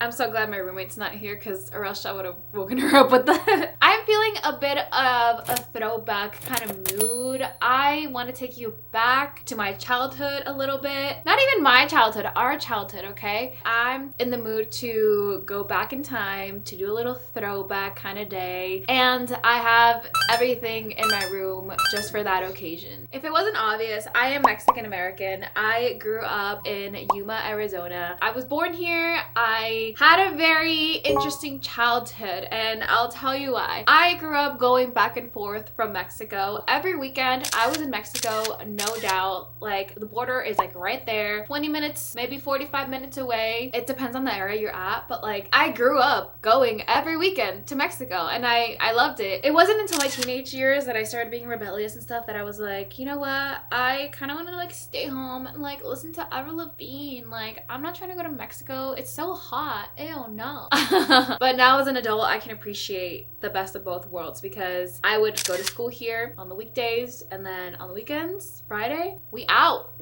I'm so glad my roommate's not here because or else I would have woken her up with that. I'm feeling a bit of a throwback kind of mood. I want to take you back to my childhood a little bit. Not even my childhood, our childhood, okay? I'm in the mood to go back in time to do a little throwback kind of day. And I have everything in my room just for that occasion. If it wasn't obvious, I am Mexican American. I grew up in Yuma, Arizona. I was born here. I had a very interesting childhood, and I'll tell you why. I grew up going back and forth from Mexico. Every weekend, I was in Mexico, no doubt. Like, the border is like right there, 20 minutes, maybe 45 minutes away. It depends on the area you're at, but like, I grew up going every weekend to Mexico, and I loved it. It wasn't until my teenage years that I started being rebellious and stuff that I was like, you know what? I kind of want to like stay home and like listen to Avril Lavigne. Like, I'm not trying to go to Mexico. It's so hot. Ew, no. But now as an adult, I can appreciate the best of both worlds because I would go to school here on the weekdays, and then on the weekends, Friday, we out.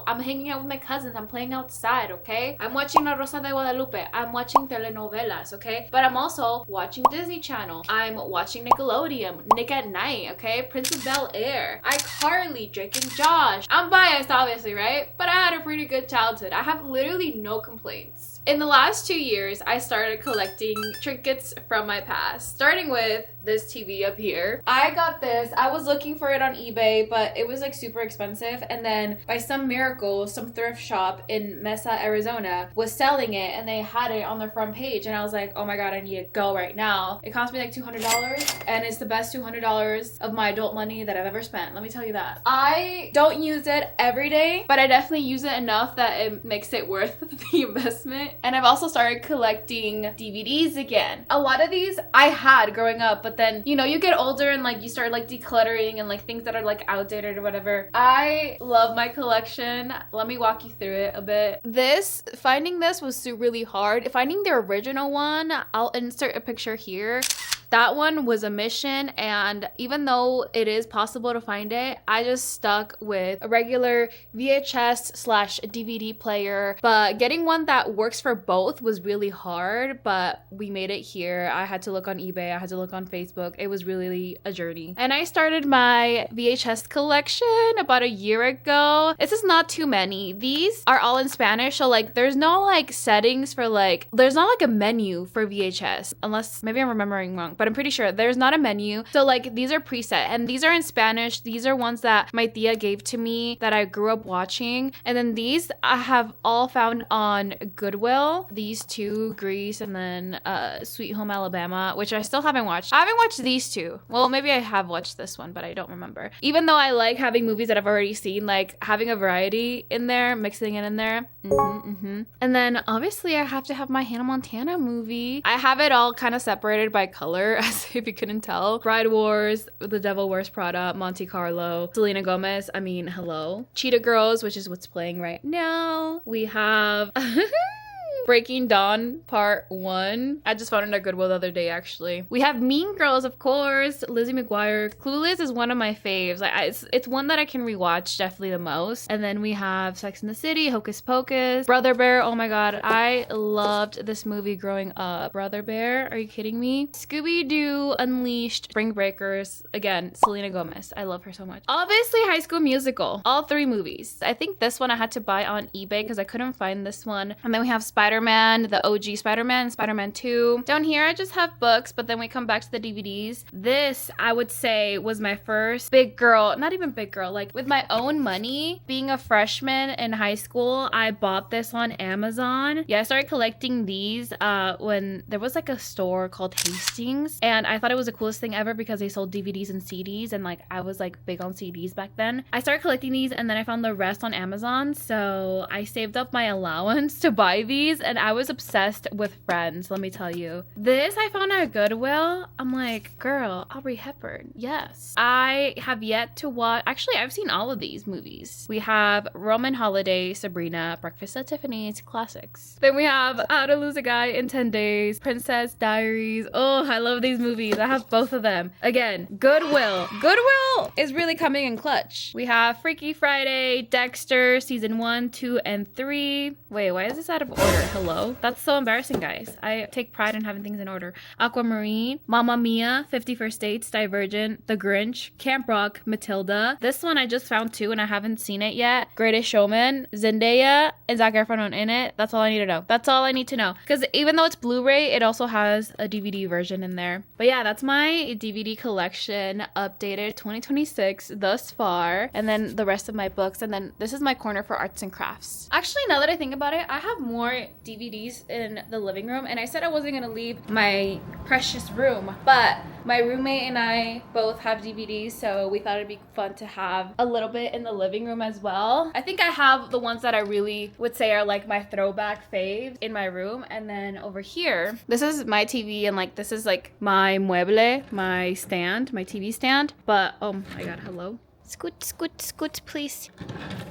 I'm hanging out with my cousins. I'm playing outside, okay? I'm watching La Rosa de Guadalupe. I'm watching telenovelas, okay? But I'm also watching Disney Channel. I'm watching Nickelodeon, Nick at Night, okay? Prince of Bel-Air, iCarly, Drake and Josh. I'm biased, obviously, right? But I had a pretty good childhood. I have literally no complaints. In the last 2 years, I started collecting trinkets from my past, starting with this TV up here. I got this. I was looking for it on eBay, but it was like super expensive. And then by some miracle, some thrift shop in Mesa, Arizona was selling it, and they had it on their front page. And I was like, oh my God, I need to go right now. It cost me like $200, and it's the best $200 of my adult money that I've ever spent. Let me tell you that. I don't use it every day, but I definitely use it enough that it makes it worth the investment. And I've also started collecting DVDs again. A lot of these I had growing up, but then, you know, you get older and like you start like decluttering and like things that are like outdated or whatever. I love my collection. Let me walk you through it a bit. Finding this was really hard. Finding the original one, I'll insert a picture here. That one was a mission, and even though it is possible to find it, I just stuck with a regular VHS/DVD player. But getting one that works for both was really hard, but we made it here. I had to look on eBay, I had to look on Facebook. It was really a journey. And I started my VHS collection about a year ago. This is not too many. These are all in Spanish, so like there's no like settings for like, there's not like a menu for VHS, unless maybe I'm remembering wrong, but I'm pretty sure there's not a menu. So like these are preset, and these are in Spanish. These are ones that my tia gave to me that I grew up watching. And then these I have all found on Goodwill. These two, Grease, and then Sweet Home Alabama, which I still haven't watched. I haven't watched these two. Well, maybe I have watched this one, but I don't remember. Even though I like having movies that I've already seen, like having a variety in there, mixing it in there. And then obviously I have to have my Hannah Montana movie. I have it all kind of separated by color, as if you couldn't tell. Bride Wars, The Devil Wears Prada, Monte Carlo, Selena Gomez, I mean, hello. Cheetah Girls, which is what's playing right now. We have Breaking Dawn Part 1. I just found it at Goodwill the other day, actually. We have Mean Girls, of course. Lizzie McGuire. Clueless is one of my faves. It's one that I can rewatch definitely the most. And then we have Sex and the City, Hocus Pocus, Brother Bear. Oh my God, I loved this movie growing up. Brother Bear, are you kidding me? Scooby-Doo, Unleashed, Spring Breakers. Again, Selena Gomez. I love her so much. Obviously, High School Musical. All 3 movies. I think this one I had to buy on eBay because I couldn't find this one. And then we have Spider-Man, the OG Spider-Man, Spider-Man 2. Down here, I just have books, but then we come back to the DVDs. This, I would say, was my first big girl, not even big girl, like with my own money. Being a freshman in high school, I bought this on Amazon. Yeah, I started collecting these when there was like a store called Hastings, and I thought it was the coolest thing ever because they sold DVDs and CDs, and like I was like big on CDs back then. I started collecting these, and then I found the rest on Amazon, so I saved up my allowance to buy these, and I was obsessed with Friends, let me tell you. This I found at Goodwill. I'm like, girl, Aubrey Hepburn, yes. I have yet to watch, actually I've seen all of these movies. We have Roman Holiday, Sabrina, Breakfast at Tiffany's, classics. Then we have How to Lose a Guy in 10 Days, Princess Diaries. Oh, I love these movies. I have both of them. Again, Goodwill. Goodwill is really coming in clutch. We have Freaky Friday, Dexter, season 1, 2, and 3. Wait, why is this out of order? hello? That's so embarrassing, guys. I take pride in having things in order. Aquamarine, Mamma Mia, 50 First Dates, Divergent, The Grinch, Camp Rock, Matilda. This one I just found too and I haven't seen it yet. Greatest Showman, Zendaya, and Zac Efron in it. That's all I need to know. That's all I need to know. Because even though it's Blu-ray, it also has a DVD version in there. But yeah, that's my DVD collection updated 2026 thus far. And then the rest of my books. And then this is my corner for arts and crafts. Actually, now that I think about it, I have more DVDs in the living room. And I said I wasn't going to leave my precious room. But my roommate and I both have DVDs, so we thought it'd be fun to have a little bit in the living room as well. I think I have the ones that I really would say are like my throwback faves in my room. And then over here, this is my TV and like this is like my mueble, my stand, my TV stand. But oh my god, hello. Scoot, please.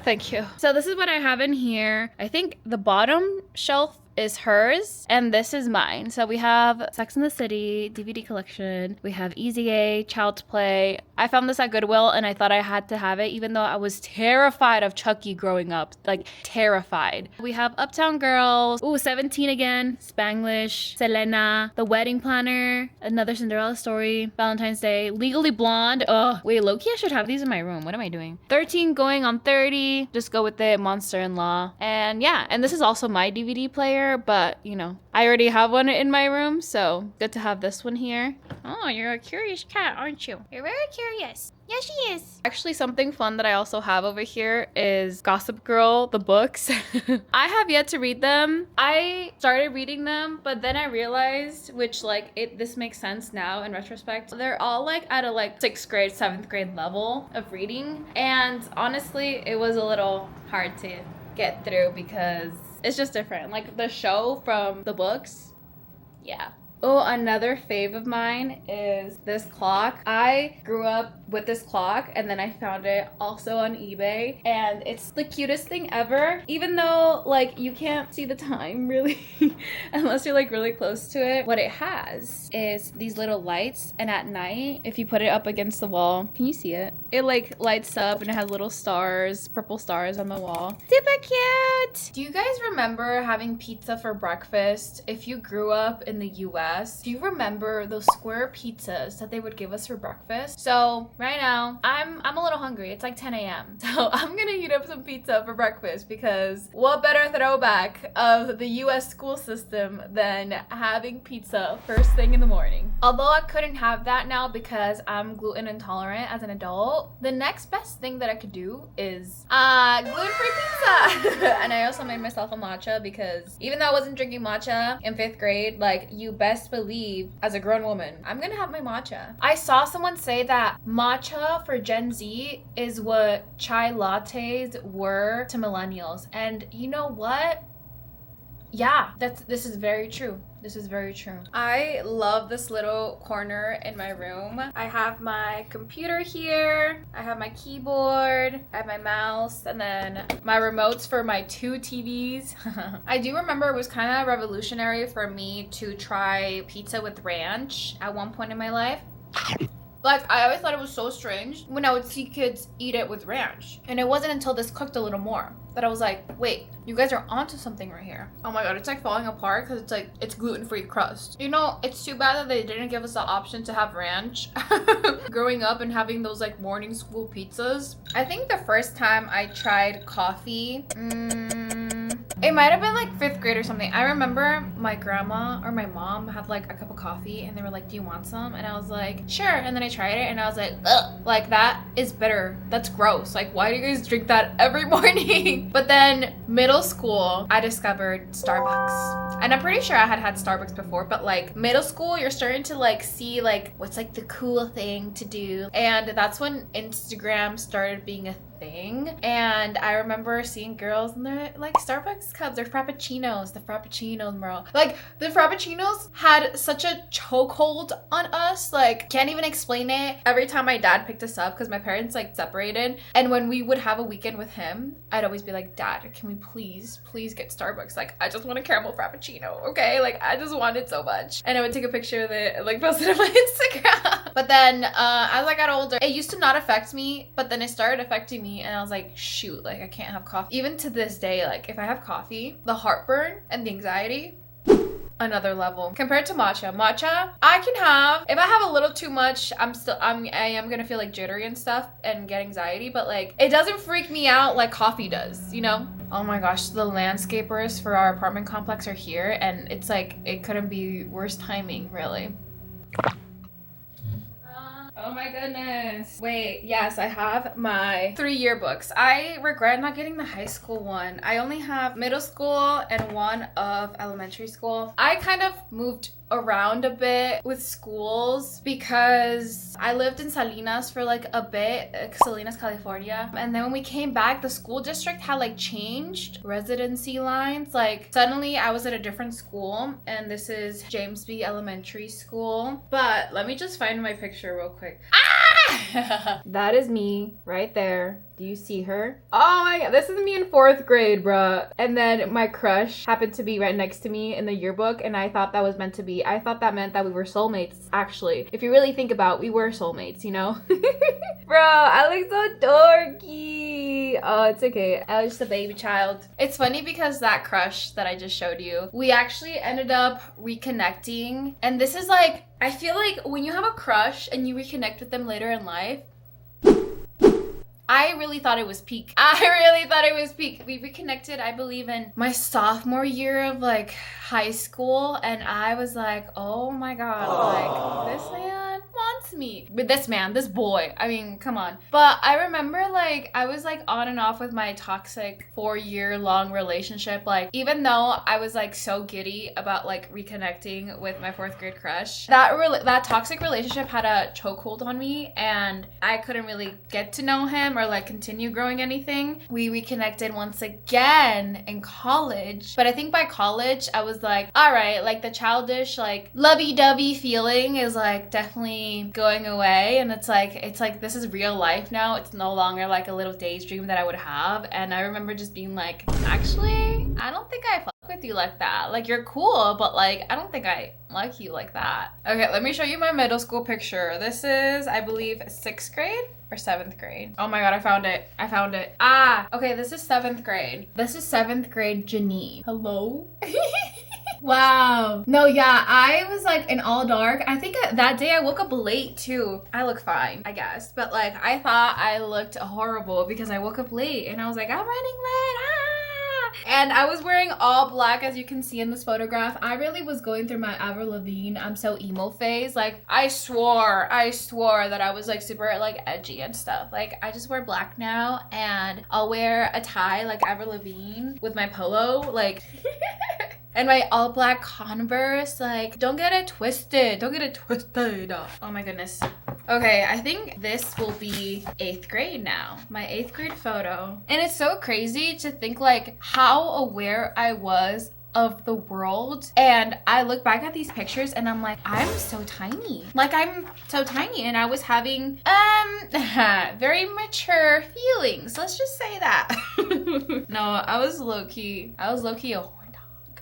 Thank you. So this is what I have in here. I think the bottom shelf is hers and this is mine. So we have Sex and the City DVD collection. We have Easy A, Child's Play. I found this at Goodwill and I thought I had to have it even though I was terrified of Chucky growing up. Like terrified. We have Uptown Girls. Ooh, 17 again. Spanglish. Selena. The Wedding Planner. Another Cinderella Story. Valentine's Day. Legally Blonde. Ugh. Wait, low-key I should have these in my room. What am I doing? 13 going on 30. Just go with it. Monster-in-Law. And yeah, and this is also my DVD player. But you know, I already have one in my room, so good to have this one here. Oh, you're a curious cat, aren't you? You're very curious. Yes, she is. Actually, something fun that I also have over here is Gossip Girl, the books. I have yet to read them. I started reading them, but then I realized, which like this makes sense now in retrospect. They're all like at a like 6th grade, 7th grade level of reading. And honestly, it was a little hard to get through because it's just different. Like the show from the books, yeah. Oh, another fave of mine is this clock. I grew up with this clock and then I found it also on eBay and it's the cutest thing ever. Even though like you can't see the time really unless you're like really close to it. What it has is these little lights and at night, if you put it up against the wall, can you see it? It like lights up and it has little stars, purple stars on the wall. Super cute! Do you guys remember having pizza for breakfast? If you grew up in the US, do you remember those square pizzas that they would give us for breakfast? So right now, I'm a little hungry. It's like 10 a.m. So I'm gonna heat up some pizza for breakfast because what better throwback of the US school system than having pizza first thing in the morning? Although I couldn't have that now because I'm gluten intolerant as an adult, the next best thing that I could do is gluten-free pizza. And I also made myself a matcha because even though I wasn't drinking matcha in 5th grade, like you best believe as a grown woman, I'm gonna have my matcha. I saw someone say that matcha for Gen Z is what chai lattes were to millennials. And you know what? Yeah, this is very true. This is very true. I love this little corner in my room. I have my computer here. I have my keyboard. I have my mouse. And then my remotes for my 2 TVs. I do remember it was kind of revolutionary for me to try pizza with ranch at one point in my life. Like, I always thought it was so strange when I would see kids eat it with ranch. And it wasn't until this cooked a little more that I was like, wait, you guys are onto something right here. Oh my god, it's like falling apart because it's like, it's gluten-free crust. You know, it's too bad that they didn't give us the option to have ranch growing up and having those like morning school pizzas. I think the first time I tried coffee, it might have been like 5th grade or something. I remember my grandma or my mom had like a cup of coffee and they were like, do you want some? And I was like, sure. And then I tried it and I was like, ugh, like that is bitter. That's gross. Like, why do you guys drink that every morning? But then middle school, I discovered Starbucks. And I'm pretty sure I had had Starbucks before, but like middle school, you're starting to like see like what's like the cool thing to do. And that's when Instagram started being a thing. And I remember seeing girls in their like Starbucks cups or Frappuccinos, the Frappuccinos, bro. Like the Frappuccinos had such a chokehold on us. Like, can't even explain it. Every time my dad picked us up, because my parents like separated, and when we would have a weekend with him, I'd always be like, Dad, can we please get Starbucks? Like, I just want a caramel Frappuccino, okay? Like, I just want it so much. And I would take a picture of it and like post it on my Instagram. But then as I got older, it used to not affect me, but then it started affecting me me, and I was like, shoot, like I can't have coffee. Even to this day, like if I have coffee, the heartburn and the anxiety, another level. Compared to matcha, I can have, if I have a little too much, I am gonna feel like jittery and stuff and get anxiety, but like it doesn't freak me out like coffee does, you know? Oh my gosh, the landscapers for our apartment complex are here, and it's like it couldn't be worse timing, really. Oh my goodness. Wait, yes, I have my 3 yearbooks. I regret not getting the high school one. I only have middle school and one of elementary school. I kind of moved around a bit with schools because I lived in Salinas for like a bit, Salinas, California. And then when we came back, the school district had like changed residency lines. Like suddenly I was at a different school, and this is James B. Elementary School. But let me just find my picture real quick. Ah! That is me right there. Do you see her? Oh my god, this is me in 4th grade, bruh. And then my crush happened to be right next to me in the yearbook, and I thought that was meant to be. I thought that meant that we were soulmates, actually. If you really think about it, we were soulmates, you know? Bro, I look so dorky. Oh, it's okay. I was just a baby child. It's funny because that crush that I just showed you, we actually ended up reconnecting. And this is like, I feel like when you have a crush and you reconnect with them later in life, I really thought it was peak. We reconnected, I believe, in my sophomore year of like high school, and I was like, oh my god, like this man wants me. But this boy, I mean, come on. But I remember like I was like on and off with my toxic 4-year-long relationship. Like even though I was like so giddy about like reconnecting with my 4th grade crush, that toxic relationship had a chokehold on me, and I couldn't really get to know him or like continue growing anything. We reconnected once again in college, but I think by college I was like, all right, like the childish like lovey-dovey feeling is like definitely going away, and it's like this is real life now. It's no longer like a little daydream that I would have. And I remember just being like, actually, I don't think I fuck with you like that. Like you're cool, but like I don't think I like you like that. Okay, let me show you my middle school picture. This is, I believe, 6th grade or 7th grade. Oh my god, I found it. Ah, okay, this is 7th grade. This is 7th grade Janine. Hello? Wow. No, yeah, I was like in all dark. I think that day I woke up late too. I look fine, I guess. But like I thought I looked horrible because I woke up late, and I was like, I'm running late. Ah! And I was wearing all black, as you can see in this photograph. I really was going through my Avril Lavigne I'm so emo phase. Like I swore that I was like super like edgy and stuff. Like I just wear black now, and I'll wear a tie like Avril Lavigne with my polo, like and my all black Converse. Like don't get it twisted. Oh my goodness. Okay, I think this will be 8th grade now. My 8th grade photo. And it's so crazy to think like how aware I was of the world. And I look back at these pictures and I'm like, I'm so tiny. Like I'm so tiny, and I was having very mature feelings. Let's just say that. No, I was low-key a horn dog.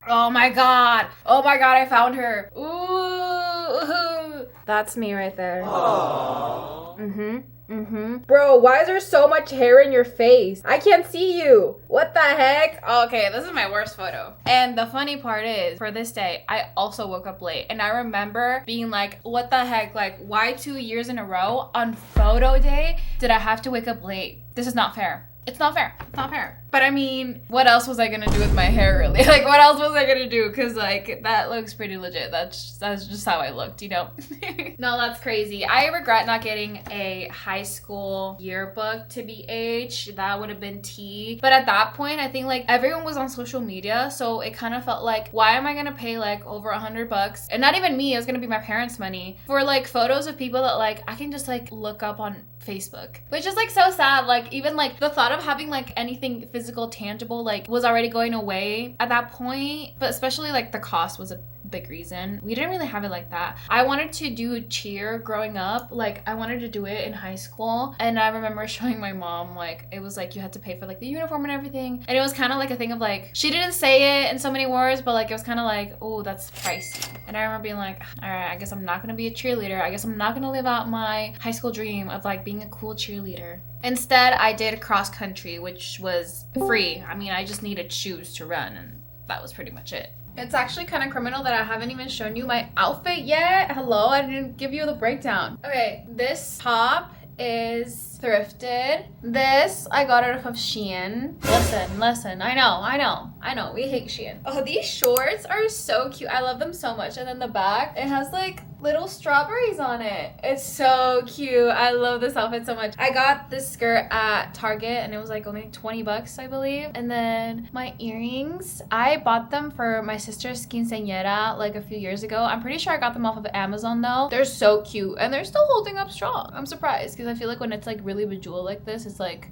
Oh my god, I found her. Ooh, that's me right there. Aww. Bro, why is there so much hair in your face? I can't see you. What the heck? Okay, this is my worst photo. And the funny part is, for this day, I also woke up late. And I remember being like, what the heck? Like, why 2 years in a row on photo day did I have to wake up late? This is not fair. It's not fair. But I mean, what else was I gonna do with my hair, really? Like, what else was I gonna do? Because, like, that looks pretty legit. That's just how I looked, you know? No, that's crazy. I regret not getting a high school yearbook to BH. That would have been tea. But at that point, I think, like, everyone was on social media, so it kind of felt like, why am I gonna pay, like, over $100? And not even me, it was gonna be my parents' money for, like, photos of people that, like, I can just, like, look up on Facebook. Which is, like, so sad. Like, even, like, the thought of having, like, anything physical, tangible, like was already going away at that point. But especially like the cost was a big reason. We didn't really have it like that. I wanted to do cheer growing up. Like I wanted to do it in high school. And I remember showing my mom, like it was like you had to pay for like the uniform and everything. And it was kind of like a thing of like, she didn't say it in so many words, but like it was kind of like, oh, that's pricey. And I remember being like, all right, I guess I'm not gonna be a cheerleader. I guess I'm not gonna live out my high school dream of like being a cool cheerleader. Instead, I did cross country, which was free. I mean, I just needed shoes to run, and that was pretty much it. It's actually kind of criminal that I haven't even shown you my outfit yet. Hello, I didn't give you the breakdown. Okay, this top is thrifted. This I got it off of Shein. Listen, I know, we hate Shein. Oh, these shorts are so cute. I love them so much. And then the back, it has like little strawberries on it. It's so cute. I love this outfit so much. I got this skirt at Target and it was like only 20 bucks, I believe. And then my earrings, I bought them for my sister's quinceañera like a few years ago. I'm pretty sure I got them off of Amazon though. They're so cute and they're still holding up strong. I'm surprised because I feel like when it's like really bejeweled like this, it's like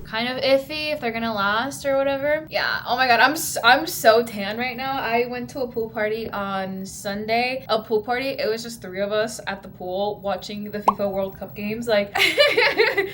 kind of iffy if they're gonna last or whatever. Yeah, oh my god, I'm so tan right now. I went to a pool party on Sunday. A pool party, it was just 3 of us at the pool watching the FIFA World Cup games, like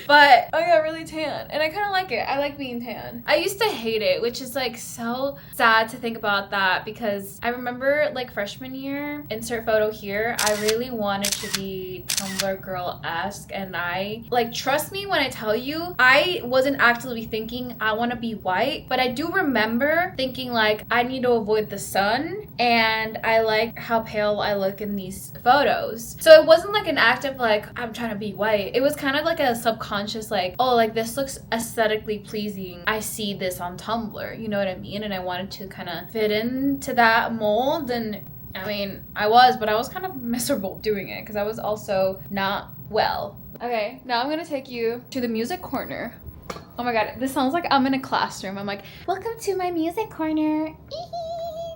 but I got really tan and I kind of like it. I like being tan. I used to hate it, which is like so sad to think about that, because I remember like freshman year, insert photo here, I really wanted to be Tumblr girl-esque, and I like, trust me when I tell you, I wasn't actively thinking I want to be white, but I do remember thinking like I need to avoid the sun and I like how pale I look in these photos. So it wasn't like an active like I'm trying to be white. It was kind of like a subconscious like, oh, like this looks aesthetically pleasing. I see this on Tumblr, you know what I mean? And I wanted to kind of fit into that mold, and I mean, I was kind of miserable doing it because I was also not well. Okay, now I'm gonna take you to the music corner. Oh my god, this sounds like I'm in a classroom. I'm like, welcome to my music corner.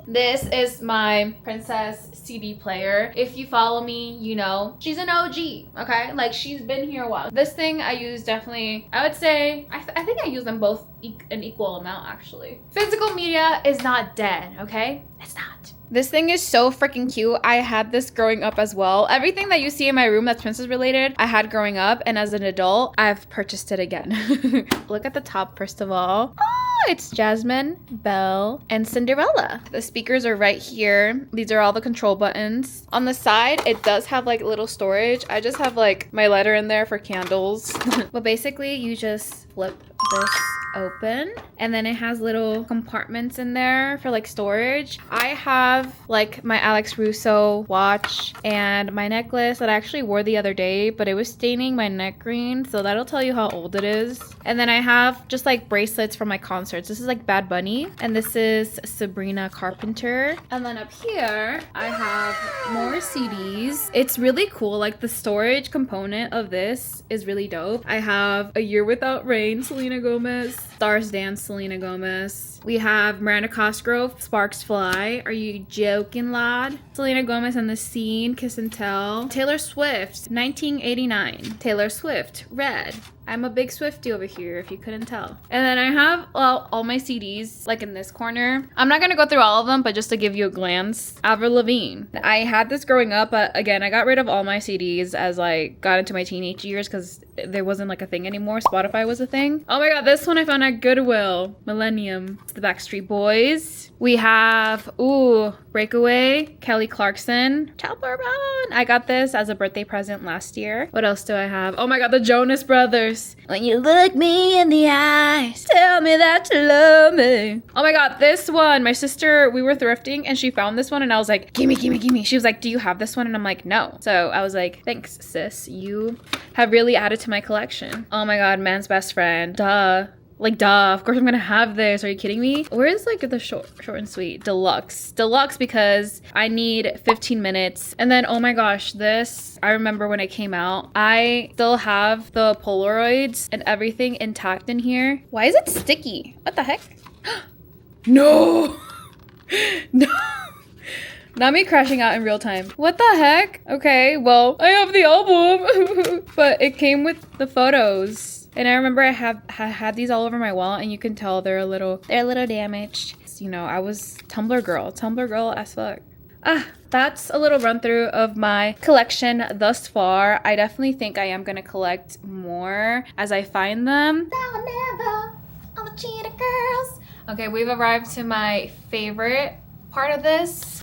This is my Princess CD player. If you follow me, you know, she's an OG, okay? Like, she's been here a while. This thing I use definitely, I would say, I think I use them both an equal amount, actually. Physical media is not dead, okay? It's not. This thing is so freaking cute. I had this growing up as well. Everything that you see in my room that's princess related, I had growing up, and as an adult, I've purchased it again. Look at the top, first of all. Oh, it's Jasmine, Belle, and Cinderella. The speakers are right here. These are all the control buttons. On the side, it does have like little storage. I just have like my lighter in there for candles. But basically, you just flip this open, and then it has little compartments in there for like storage. I have like my Alex Russo watch and my necklace that I actually wore the other day, but it was staining my neck green, so that'll tell you how old it is. And then I have just like bracelets from my concerts. This is like Bad Bunny, and this is Sabrina Carpenter. And then up here I have more CDs. It's really cool. Like the storage component of this is really dope. I have A Year Without Rain, Selena Gomez, Stars Dance, Selena Gomez. We have Miranda Cosgrove, Sparks Fly. Are you joking, lad? Selena Gomez and The Scene, Kiss and Tell. Taylor Swift, 1989. Taylor Swift, Red. I'm a big Swiftie over here, if you couldn't tell. And then I have all my CDs, like in this corner. I'm not gonna go through all of them, but just to give you a glance. Avril Lavigne. I had this growing up, but again, I got rid of all my CDs as I got into my teenage years because there wasn't like a thing anymore. Spotify was a thing. Oh my god, this one I found at Goodwill. Millennium. It's the Backstreet Boys. We have, Breakaway, Kelly Clarkson, Ciao Bourbon. I got this as a birthday present last year. What else do I have? Oh my god, the Jonas Brothers. When you look me in the eyes, tell me that you love me. Oh my god, this one. My sister, we were thrifting and she found this one and I was like, gimme. She was like, do you have this one? And I'm like, no. So I was like, thanks, sis. You have really added to my collection. Oh my god, Man's Best Friend. Duh. Like, duh, of course I'm gonna have this. Are you kidding me? Where is like the short and sweet? Deluxe because I need 15 minutes. And then, oh my gosh, this, I remember when it came out. I still have the Polaroids and everything intact in here. Why is it sticky? What the heck? No. No. Not me crashing out in real time. What the heck? Okay, well, I have the album. But it came with the photos. And I remember I had these all over my wall, and you can tell they're a little damaged. You know, I was Tumblr girl as fuck. That's a little run through of my collection thus far. I definitely think I am gonna collect more as I find them. Now never, all the cheetah girls. Okay, we've arrived to my favorite part of this.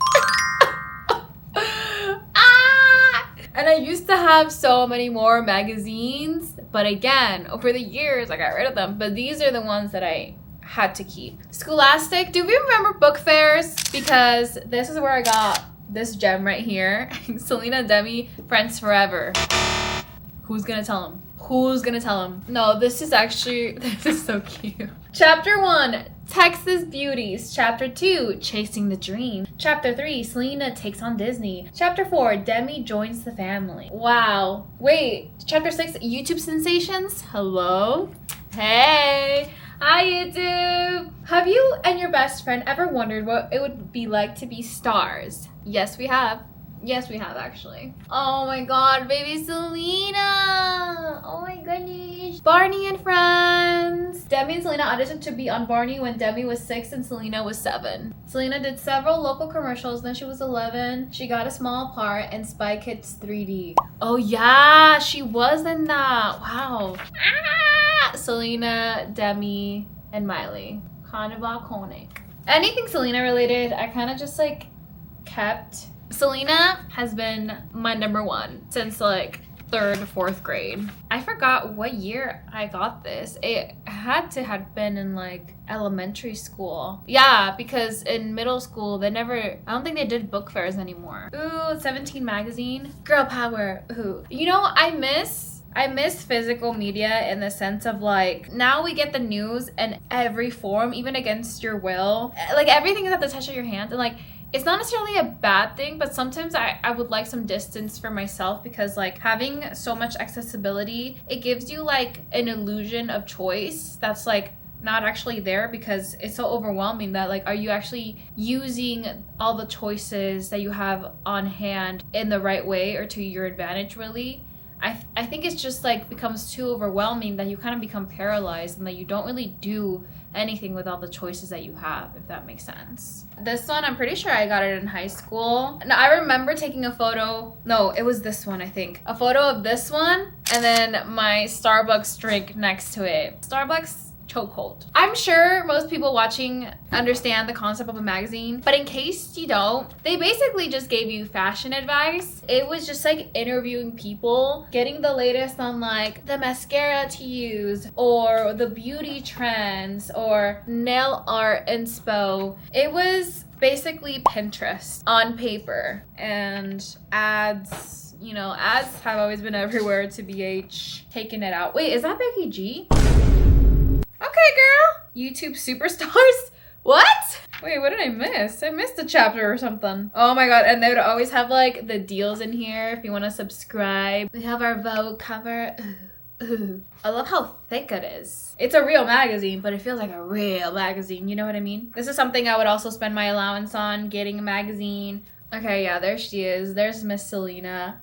And I used to have so many more magazines, but again, over the years, I got rid of them. But these are the ones that I had to keep. Scholastic, do we remember book fairs? Because this is where I got this gem right here. Selena Demi, Friends Forever. Who's gonna tell him? Who's gonna tell him? No, this is so cute. Chapter 1, Texas Beauties. Chapter 2, Chasing the Dream. Chapter 3, Selena takes on Disney. Chapter 4, Demi joins the family. Wow. Wait, Chapter 6, YouTube sensations? Hello? Hey. Hi, YouTube. Have you and your best friend ever wondered what it would be like to be stars? Yes, we have. Yes, we have, actually. Oh my god, baby Selena! Oh my goodness. Barney and Friends. Demi and Selena auditioned to be on Barney when Demi was 6 and Selena was 7. Selena did several local commercials. Then she was 11. She got a small part in Spy Kids 3D. Oh yeah, she was in that. Wow. Selena, Demi, and Miley. Kind of iconic. Anything Selena related, I kind of just like kept. Selena has been my number one since like 3rd, 4th grade. I forgot what year I got this. It had to have been in like elementary school. Yeah, because in middle school, I don't think they did book fairs anymore. Ooh, 17 magazine. Girl power. Ooh. You know, I miss physical media in the sense of like, now we get the news in every form, even against your will. Like everything is at the touch of your hand, and like, it's not necessarily a bad thing, but sometimes I would like some distance for myself, because like having so much accessibility, it gives you like an illusion of choice that's like not actually there, because it's so overwhelming that like, are you actually using all the choices that you have on hand in the right way or to your advantage really? I think it's just like becomes too overwhelming that you kind of become paralyzed and that you don't really do anything with all the choices that you have, if that makes sense. This one, I'm pretty sure I got it in high school. Now, I remember taking a photo. No, it was this one, I think. A photo of this one and then my Starbucks drink next to it. Starbucks chokehold. I'm sure most people watching understand the concept of a magazine, but in case you don't, they basically just gave you fashion advice. It was just like interviewing people, getting the latest on like the mascara to use or the beauty trends or nail art inspo. It was basically Pinterest on paper, and ads. You know, ads have always been everywhere to BH, taking it out. Wait, is that Becky G? Okay, girl. YouTube superstars? What? Wait, what did I miss? I missed a chapter or something. Oh my god, and they would always have like the deals in here if you want to subscribe. We have our Vogue cover. Ooh. I love how thick it is. It's a real magazine, but it feels like a real magazine. You know what I mean? This is something I would also spend my allowance on, getting a magazine. Okay, yeah, there she is. There's Miss Selena.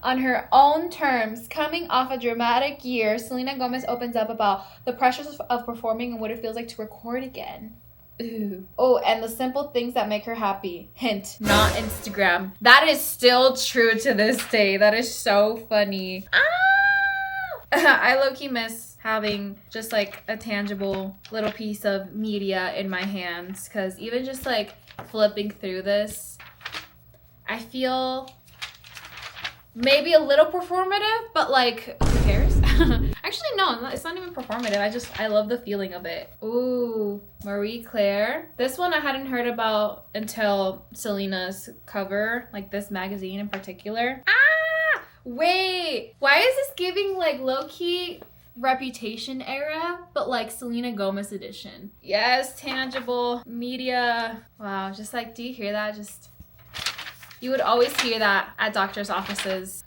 On her own terms, coming off a dramatic year, Selena Gomez opens up about the pressures of performing and what it feels like to record again. Ooh. Oh, and the simple things that make her happy. Hint, not Instagram. That is still true to this day. That is so funny. I low-key miss having just like a tangible little piece of media in my hands, because even just like flipping through this, I feel maybe a little performative, but like, who cares? Actually, no, it's not even performative. I love the feeling of it. Ooh, Marie Claire. This one I hadn't heard about until Selena's cover, like this magazine in particular. Wait, why is this giving like low-key Reputation era, but like Selena Gomez edition? Yes, tangible media. Wow, just like, do you hear that? Just, you would always hear that at doctor's offices.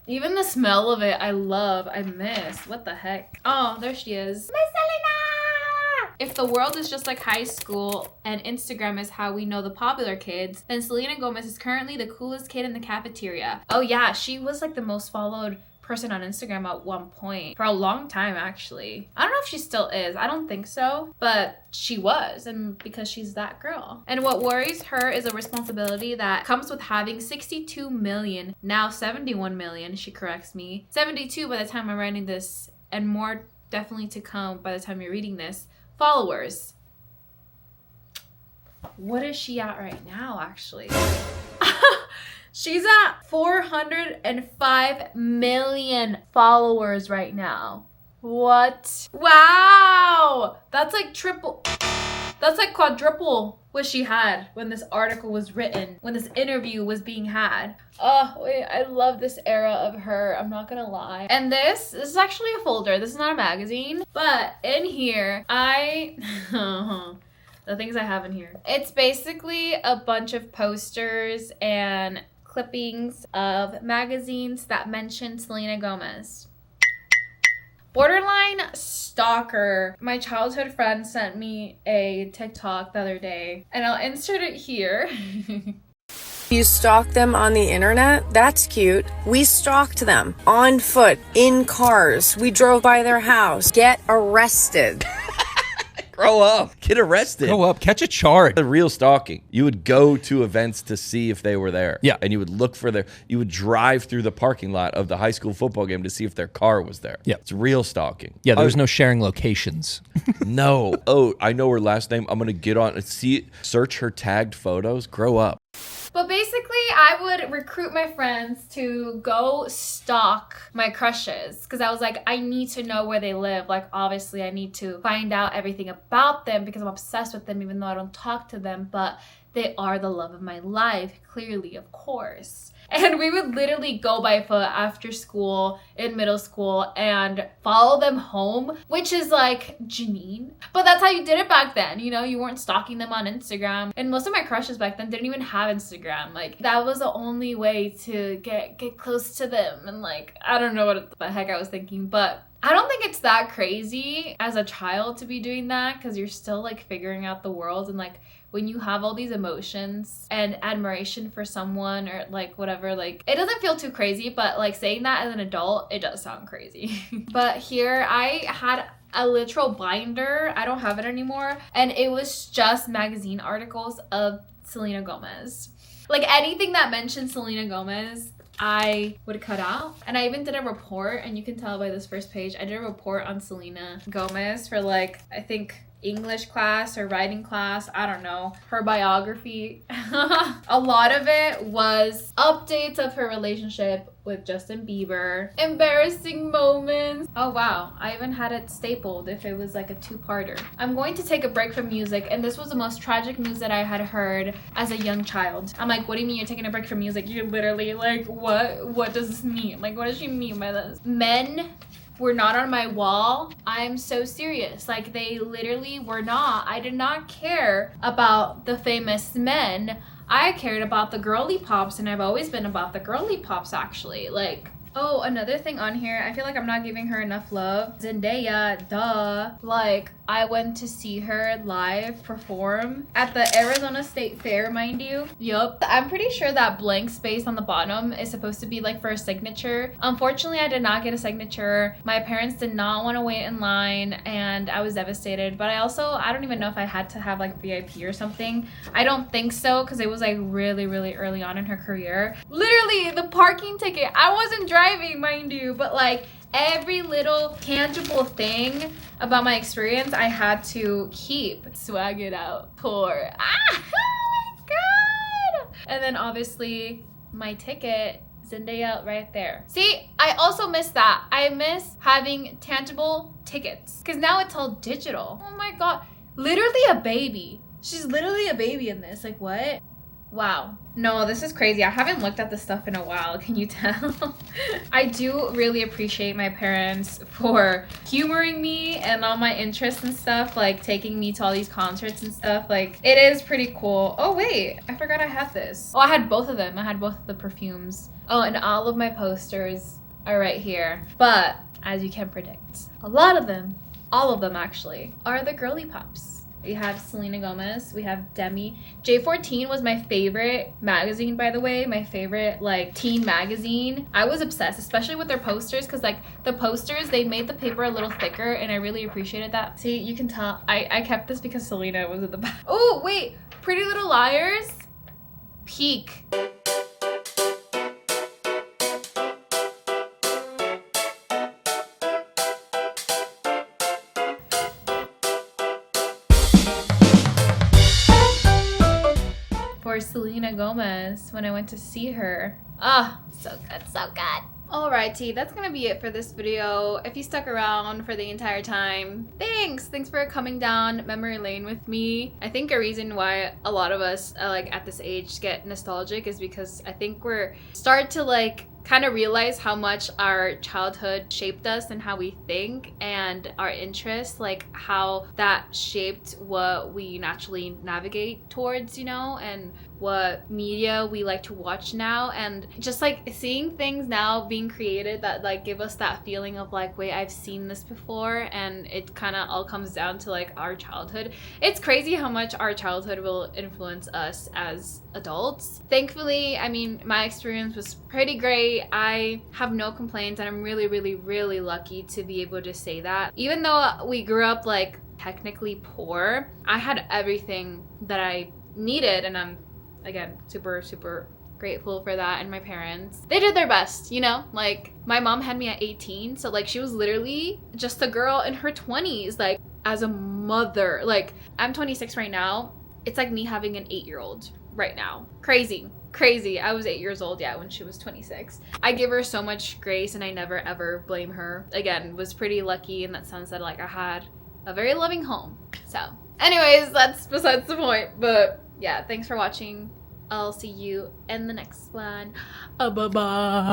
Even the smell of it, I love, I miss. What the heck? Oh, there she is. Miss Selena! If the world is just like high school and Instagram is how we know the popular kids, then Selena Gomez is currently the coolest kid in the cafeteria. Oh yeah, she was like the most followed person on Instagram at one point for a long time, actually. I don't know if she still is. I don't think so, but she was, and because she's that girl. And what worries her is a responsibility that comes with having 62 million, now 71 million, she corrects me, 72 by the time I'm writing this, and more definitely to come by the time you're reading this, followers. What is she at right now, actually? She's at 405 million followers right now. What? Wow! That's like triple. That's like quadruple what she had when this article was written, when this interview was being had. Oh, wait, I love this era of her. I'm not gonna lie. And this is actually a folder. This is not a magazine. But in here, the things I have in here. It's basically a bunch of posters and clippings of magazines that mention Selena Gomez. Borderline stalker. My childhood friend sent me a TikTok the other day, and I'll insert it here. You stalk them on the internet? That's cute. We stalked them on foot, in cars. We drove by their house. Get arrested. Grow up. Get arrested. Grow up. Catch a charge. The real stalking. You would go to events to see if they were there. Yeah. And you would look for you would drive through the parking lot of the high school football game to see if their car was there. Yeah. It's real stalking. Yeah, there was no sharing locations. No. Oh, I know her last name. I'm going to get on and search her tagged photos. Grow up. But basically, I would recruit my friends to go stalk my crushes because I was like, I need to know where they live. Like, obviously, I need to find out everything about them because I'm obsessed with them, even though I don't talk to them. But they are the love of my life, clearly, of course. And we would literally go by foot after school in middle school and follow them home, which is like Janine. But that's how you did it back then. You know, you weren't stalking them on Instagram. And most of my crushes back then didn't even have Instagram. Like, that was the only way to get close to them. And like, I don't know what the heck I was thinking, but I don't think it's that crazy as a child to be doing that because you're still like figuring out the world, and like when you have all these emotions and admiration for someone or like whatever, like it doesn't feel too crazy, but like saying that as an adult, it does sound crazy. But here I had a literal binder. I don't have it anymore. And it was just magazine articles of Selena Gomez. Like anything that mentioned Selena Gomez, I would cut out. And I even did a report, and you can tell by this first page, I did a report on Selena Gomez for like, I think English class or writing class, I don't know, her biography. A lot of it was updates of her relationship with Justin Bieber, embarrassing moments. Oh wow, I even had it stapled if it was like a two-parter. I'm going to take a break from music, and this was the most tragic news that I had heard as a young child. I'm like, what do you mean you're taking a break from music? You're literally like, what does this mean? Like, what does she mean by this? Men were not on my wall. I'm so serious. Like, they literally were not. I did not care about the famous men. I cared about the girly pops, and I've always been about the girly pops, actually. Like, oh, another thing on here, I feel like I'm not giving her enough love. Zendaya, duh. Like, I went to see her live perform at the Arizona State Fair, mind you. Yup. I'm pretty sure that blank space on the bottom is supposed to be like for a signature. Unfortunately, I did not get a signature. My parents did not want to wait in line, and I was devastated. But I don't even know if I had to have like VIP or something. I don't think so, because it was like really, really early on in her career. Literally, the parking ticket, I wasn't driving, mind you, but like every little tangible thing about my experience I had to keep. Swag it out. Poor. Oh my god. And then obviously my ticket, Zendaya right there. See, I also miss that. I miss having tangible tickets because now it's all digital. Oh my god. Literally a baby. She's literally a baby in this. Like, what? Wow. No, this is crazy. I haven't looked at this stuff in a while. Can you tell? I do really appreciate my parents for humoring me and all my interests and stuff, like taking me to all these concerts and stuff. Like, it is pretty cool. Oh, wait. I forgot I had this. Oh, I had both of them. I had both of the perfumes. Oh, and all of my posters are right here. But as you can predict, a lot of them, all of them actually, are the girly pops. We have Selena Gomez. We have Demi. J14 was my favorite magazine, by the way. My favorite, like, teen magazine. I was obsessed, especially with their posters, because, like, the posters, they made the paper a little thicker, and I really appreciated that. See, you can tell. I kept this because Selena was at the back. Oh, wait. Pretty Little Liars. Peak. For Selena Gomez when I went to see her. Ah, so good, so good. Alrighty, that's gonna be it for this video. If you stuck around for the entire time, thanks for coming down memory lane with me. I think a reason why a lot of us like at this age get nostalgic is because I think we're start to like kind of realize how much our childhood shaped us and how we think and our interests, like how that shaped what we naturally navigate towards, you know, and what media we like to watch now, and just like seeing things now being created that like give us that feeling of like, wait, I've seen this before, and it kind of all comes down to like our childhood. It's crazy how much our childhood will influence us as adults. Thankfully, I mean, my experience was pretty great. I have no complaints, and I'm really lucky to be able to say that. Even though we grew up like technically poor, I had everything that I needed, and I'm again super grateful for that. And my parents, they did their best, you know, like my mom had me at 18, so like she was literally just a girl in her 20s, like as a mother. Like I'm 26 right now. It's like me having an 8-year-old right now. Crazy. I was 8 years old, yeah, when she was 26. I give her so much grace, and I never ever blame her. Again, was pretty lucky in that sense that like I had a very loving home. So anyways, that's besides the point. But yeah, thanks for watching. I'll see you in the next one. Bye-bye.